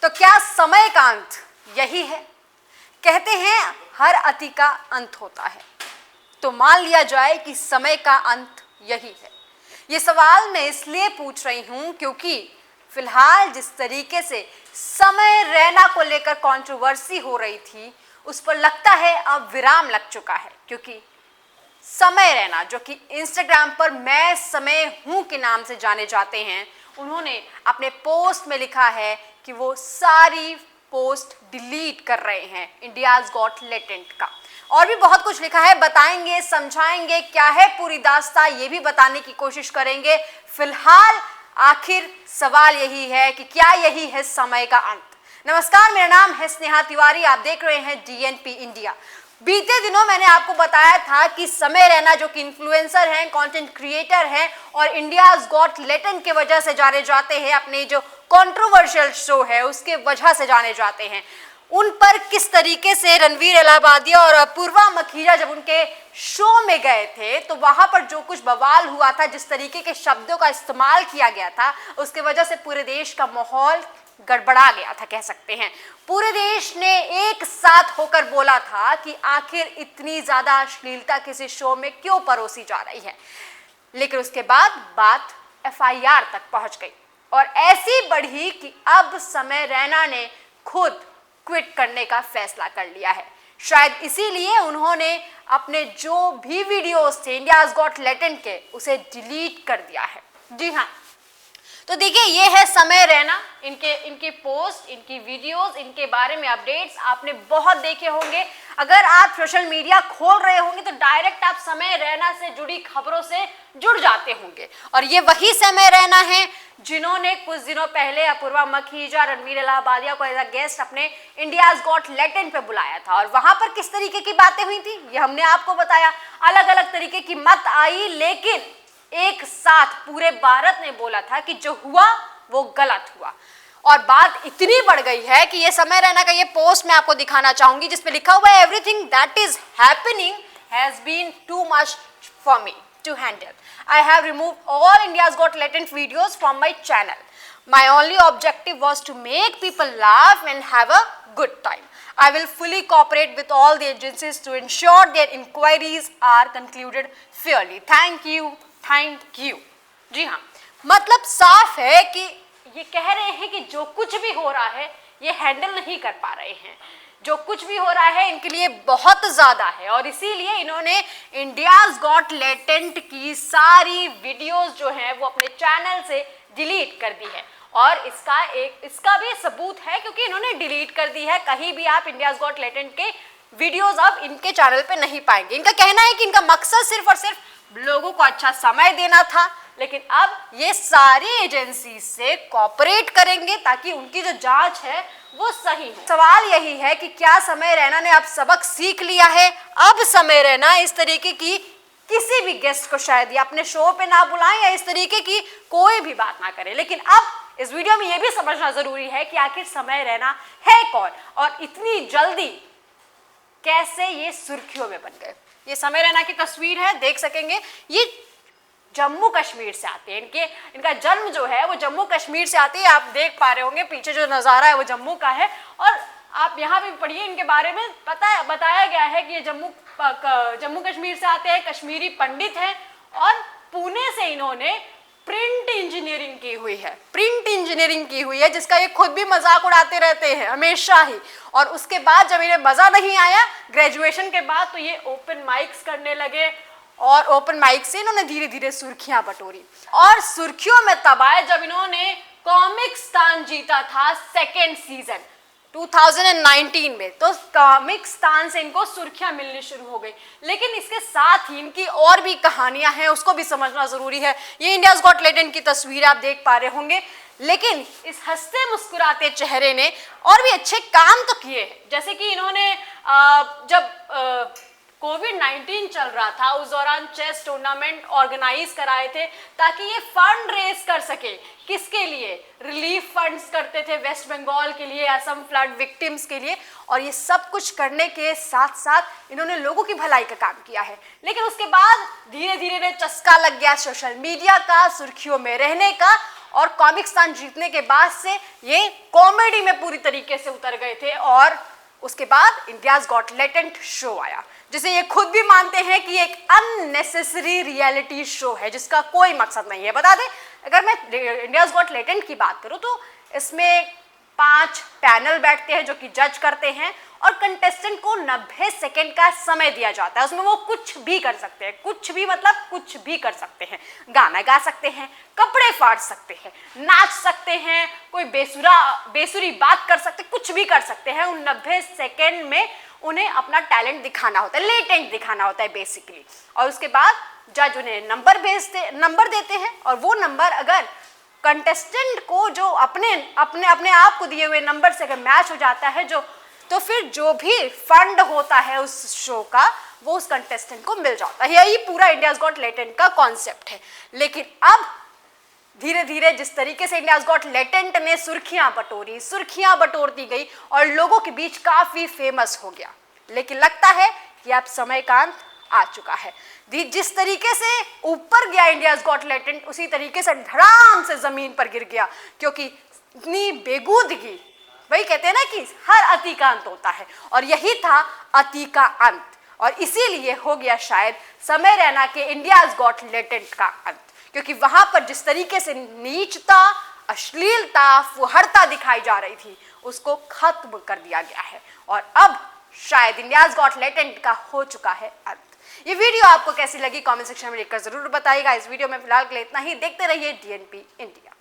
तो क्या समय का अंत यही है? कहते हैं हर अति का अंत होता है, तो मान लिया जाए कि समय का अंत यही है। ये सवाल मैं इसलिए पूछ रही हूं क्योंकि फिलहाल जिस तरीके से समय रैना को लेकर कंट्रोवर्सी हो रही थी, उस पर लगता है अब विराम लग चुका है। क्योंकि समय रैना, जो कि इंस्टाग्राम पर मैं समय हूं के नाम से जाने जाते हैं, उन्होंने अपने पोस्ट में लिखा है कि वो सारी पोस्ट डिलीट कर रहे हैं इंडियाज गॉट लेटेंट का। और भी बहुत कुछ लिखा है, बताएंगे, समझाएंगे क्या है पूरी दास्तां, ये भी बताने की कोशिश करेंगे। फिलहाल आखिर सवाल यही है कि क्या यही है समय का अंत। नमस्कार, मेरा नाम है स्नेहा तिवारी, आप देख रहे हैं डीएनपी इंडिया। बीते दिनों मैंने आपको बताया था कि समय रैना जो कि इन्फ्लुएंसर हैं, कंटेंट क्रिएटर हैं और इंडियाज गॉट लेटेंट के वजह से जाने जाते हैं, अपने जो कंट्रोवर्शियल शो है उसके वजह से जाने जाते हैं, उन पर किस तरीके से रणवीर इलाहाबादिया और अपूर्वा मखीजा जब उनके शो में गए थे तो वहां पर जो कुछ बवाल हुआ था, जिस तरीके के शब्दों का इस्तेमाल किया गया था, उसके वजह से पूरे देश का माहौल गड़बड़ा गया था, कह सकते हैं। पूरे देश ने एक साथ होकर बोला था कि आखिर इतनी ज्यादा अश्लीलता किसी शो में क्यों परोसी जा रही है। लेकिन उसके बाद बात एफआईआर तक पहुंच गई और ऐसी बढ़ी कि अब समय रैना ने खुद क्विट करने का फैसला कर लिया है। शायद इसीलिए उन्होंने अपने जो भी वीडियोस थे इंडियाज गॉट लेटेंट के, उसे डिलीट कर दिया है। जी हाँ, तो देखिए ये है समय रैना, इनके पोस्ट, इनकी वीडियोस, इनके बारे में अपडेट्स आपने बहुत देखे होंगे। अगर आप सोशल मीडिया खोल रहे होंगे तो डायरेक्ट आप समय रैना से जुड़ी खबरों से जुड़ जाते होंगे। और ये वही समय रैना है जिन्होंने कुछ दिनों पहले अपूर्वा मखीजा, रणवीर इलाहाबादिया को एज अ गेस्ट अपने इंडियाज गॉट लेटेंट पे बुलाया था। और वहां पर किस तरीके की बातें हुई थी ये हमने आपको बताया। अलग अलग तरीके की मत आई, लेकिन एक साथ पूरे भारत ने बोला था कि जो हुआ वो गलत हुआ। और बात इतनी बढ़ गई है कि ये समय रैना का ये पोस्ट मैं आपको दिखाना चाहूंगी, जिसपे लिखा हुआ है everything that is happening has been too much for me to handle. I have removed all India's Got Latent videos from my channel. My only objective was to make people laugh and have a good time. I will fully cooperate with all the agencies to ensure their inquiries are concluded fairly. Thank you. Thank you. जी हाँ, मतलब साफ है कि ये कह रहे हैं कि जो कुछ भी हो रहा है ये हैंडल नहीं कर पा रहे हैं। जो कुछ भी हो रहा है इनके लिए बहुत ज़्यादा है और इसीलिए इन्होंने इंडियाज गॉट लेटेंट की सारी वीडियोस जो हैं वो अपने चैनल से डिलीट कर दी है। और इसका भी सबूत है क्योंकि इन्होंने डिलीट कर दी है। कहीं भी आप इंडियाज गॉट लेटेंट के वीडियोस अब इनके चैनल पे नहीं पाएंगे। इनका कहना है कि इनका मकसद सिर्फ और सिर्फ लोगों को अच्छा समय देना था, लेकिन अब ये सारी एजेंसी से कोऑपरेट करेंगे ताकि उनकी जो जांच है वो सही हो। सवाल यही है कि क्या समय रैना ने अब सबक सीख लिया है? अब समय रैना इस तरीके की किसी भी गेस्ट को शायद या अपने शो पे ना बुलाएं या इस तरीके की कोई भी बात ना करें। लेकिन अब इस वीडियो में ये भी समझना जरूरी है कि आखिर समय रैना है कौन और इतनी जल्दी कैसे ये सुर्खियों में बन गए। ये समय रैना की तस्वीर है, देख सकेंगे। ये जम्मू कश्मीर से आते हैं, इनका जन्म जो है वो जम्मू कश्मीर से आती है। आप देख पा रहे होंगे पीछे जो नज़ारा है वो जम्मू का है। और आप यहाँ भी पढ़िए, इनके बारे में बताया गया है कि ये जम्मू कश्मीर से आते हैं, कश्मीरी पंडित हैं और पुणे से इन्होंने प्रिंट इंजीनियरिंग की हुई है। प्रिंट इंजीनियरिंग की हुई है जिसका ये खुद भी मजाक उड़ाते रहते हैं हमेशा ही। और उसके बाद जब इन्हें मजा नहीं आया ग्रेजुएशन के बाद तो ये ओपन माइक्स करने लगे और ओपन माइक से इन्होंने धीरे धीरे सुर्खियां बटोरी। और सुर्खियों में तब आए जब इन्होंने कॉमिक स्थान जीता था सेकेंड सीजन 2019 में, तो कॉमिक स्थान से इनको सुर्खियां मिलनी शुरू हो गई। लेकिन इसके साथ ही इनकी और भी कहानियां हैं, उसको भी समझना जरूरी है। ये इंडियाज गॉट लेटेंट की तस्वीर आप देख पा रहे होंगे, लेकिन इस हंसते मुस्कुराते चेहरे ने और भी अच्छे काम तो किए हैं। जैसे कि इन्होंने जब कोविड-19 चल रहा था उस दौरान चेस टूर्नामेंट ऑर्गेनाइज कराए थे ताकि ये फंड रेज कर सके। किसके लिए? रिलीफ फंड्स करते थे वेस्ट बंगाल के लिए, असम फ्लड विक्टिम्स के लिए। और ये सब कुछ करने के साथ साथ इन्होंने लोगों की भलाई का काम किया है। लेकिन उसके बाद धीरे धीरे चस्का लग गया सोशल मीडिया का, सुर्खियों में रहने का। और कॉमिक स्थान जीतने के बाद से ये कॉमेडी में पूरी तरीके से उतर गए थे और उसके बाद इंडियाज गॉट टैलेंट शो आया, जिसे ये खुद भी मानते हैं कि एक अननेसेसरी रियलिटी शो है जिसका कोई मकसद नहीं है। बता दें, अगर मैं इंडियाज गॉट टैलेंट की बात करूं तो इसमें 5 पैनल बैठते हैं जो कि जज करते हैं और कंटेस्टेंट को 90 सेकेंड का समय दिया जाता है। उसमें वो कुछ भी कर सकते हैं, कुछ भी मतलब कुछ भी कर सकते हैं। गाना गा सकते हैं, कपड़े फाड़ सकते हैं, नाच सकते हैं, कोई बेसुरी बात कर सकते, कुछ भी कर सकते हैं। उन 90 सेकेंड में उन्हें अपना टैलेंट दिखाना होता है, लेटेंट दिखाना होता है बेसिकली। और उसके बाद जज उन्हें नंबर देते हैं और वो नंबर अगर कंटेस्टेंट को जो अपने आप को दिए हुए नंबर से अगर मैच हो जाता है तो फिर जो भी फंड होता है उस शो का वो उस कंटेस्टेंट को मिल जाता है। यही पूरा इंडियाज गॉट टैलेंट का कॉन्सेप्ट है। लेकिन अब धीरे धीरे जिस तरीके से इंडियाज गॉट टैलेंट ने सुर्खियां बटोरती गई और लोगों के बीच काफी फेमस हो गया, लेकिन लगता है कि अब समय का अंत आ चुका है। जिस तरीके से ऊपर गया इंडियाज गॉट टैलेंट उसी तरीके से धड़ाम से जमीन पर गिर गया, क्योंकि इतनी बेगूदगी, वही कहते हैं ना कि हर अति का अंत होता है, और यही था अति का अंत। और इसीलिए हो गया शायद समय रैना के इंडियाज गॉट टैलेंट का अंत, क्योंकि वहां पर जिस तरीके से नीचता, अश्लीलता, फुहड़ता दिखाई जा रही थी उसको खत्म कर दिया गया है और अब शायद इंडियाज गॉट टैलेंट का हो चुका है अंत। ये वीडियो आपको कैसी लगी कमेंट सेक्शन में लिखकर जरूर बताइएगा। इस वीडियो में फिलहाल के लिए इतना ही। देखते रहिए DNP इंडिया।